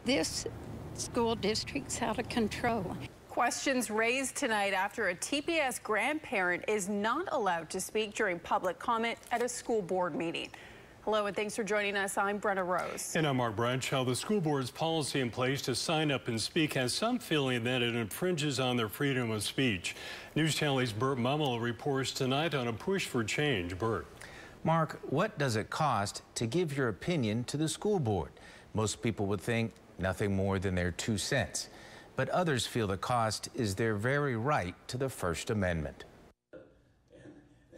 This school district's out of control. Questions raised tonight after a TPS grandparent is not allowed to speak during public comment at a school board meeting. Hello and thanks for joining us. I'm Brenna Rose. And I'm Mark Bradshaw. The school board's policy in place to sign up and speak has some feeling that it infringes on their freedom of speech. NewsChannel's Burt Mummolo reports tonight on a push for change. Burt. Mark, what does it cost to give your opinion to the school board? Most people would think nothing more than their 2 cents. But others feel the cost is their very right to the First Amendment.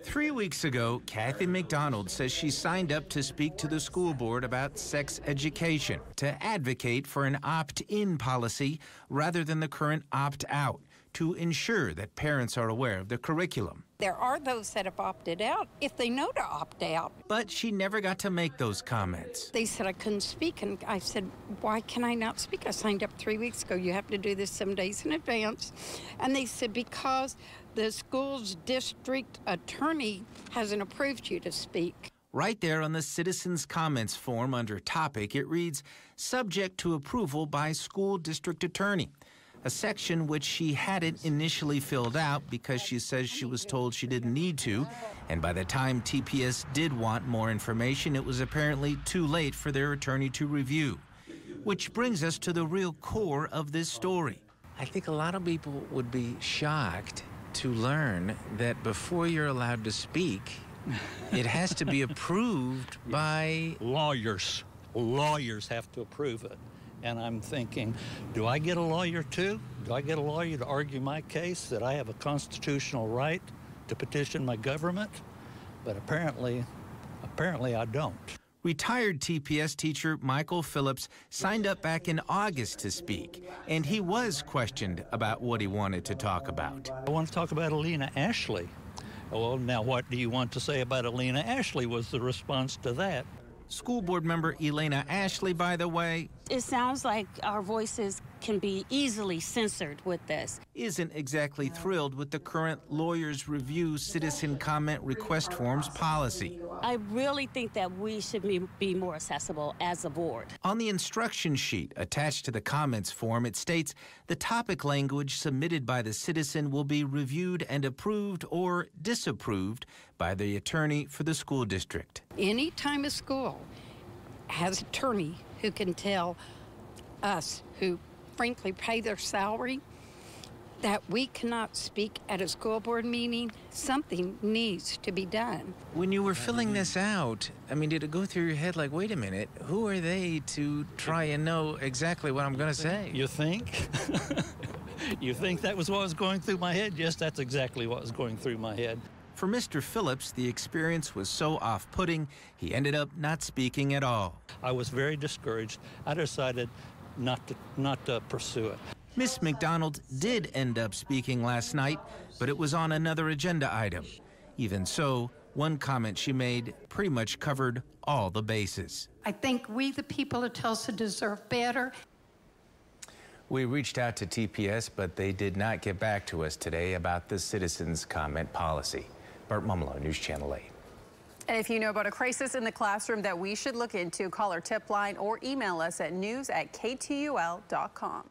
3 weeks ago, Kathy McDonald says she signed up to speak to the school board about sex education, to advocate for an opt-in policy rather than the current opt-out, to ensure that parents are aware of the curriculum. There are those that have opted out if they know to opt out. But she never got to make those comments. They said I couldn't speak, and I said, why can I not speak? I signed up 3 weeks ago. You have to do this 7 days in advance. And they said, because the school's district attorney hasn't approved you to speak. Right there on the citizens' comments form under topic, it reads, subject to approval by school district attorney. A section which she hadn't initially filled out because she says she was told she didn't need to, and by the time TPS did want more information, it was apparently too late for their attorney to review. Which brings us to the real core of this story. I think a lot of people would be shocked to learn that before you're allowed to speak, it has to be approved by lawyers. Lawyers have to approve it. And I'm thinking, do I get a lawyer too? Do I get a lawyer to argue my case that I have a constitutional right to petition my government? But apparently I don't. Retired TPS teacher Michael Phillips signed up back in August to speak, and he was questioned about what he wanted to talk about. I want to talk about Alina Ashley. Well, now what do you want to say about Alina Ashley was the response to that. School board member Elena Ashley, by the way, it sounds like our voices can be easily censored with this. Isn't exactly thrilled with the current lawyers review citizen comment request forms policy. I really think that we should be more accessible as a board. On the instruction sheet attached to the comments form, it states the topic language submitted by the citizen will be reviewed and approved or disapproved by the attorney for the school district. Any time a school has an attorney who can tell us, who frankly pay their salary, that we cannot speak at a school board meeting, something needs to be done. When you were filling this out, I mean, did it go through your head like, wait a minute, who are they to try and know exactly what I'm going to say? You think? You think that was what was going through my head? Yes, that's exactly what was going through my head. For Mr. Phillips, the experience was so off-putting, he ended up not speaking at all. I was very discouraged. I decided not to pursue it. Miss McDonald did end up speaking last night, but it was on another agenda item. Even so, one comment she made pretty much covered all the bases. I think we, the people of Tulsa, deserve better. We reached out to TPS, but they did not get back to us today about the citizens' comment policy. Burt Mummolo, News Channel 8. And if you know about a crisis in the classroom that we should look into, call our tip line or email us at news@ktul.com.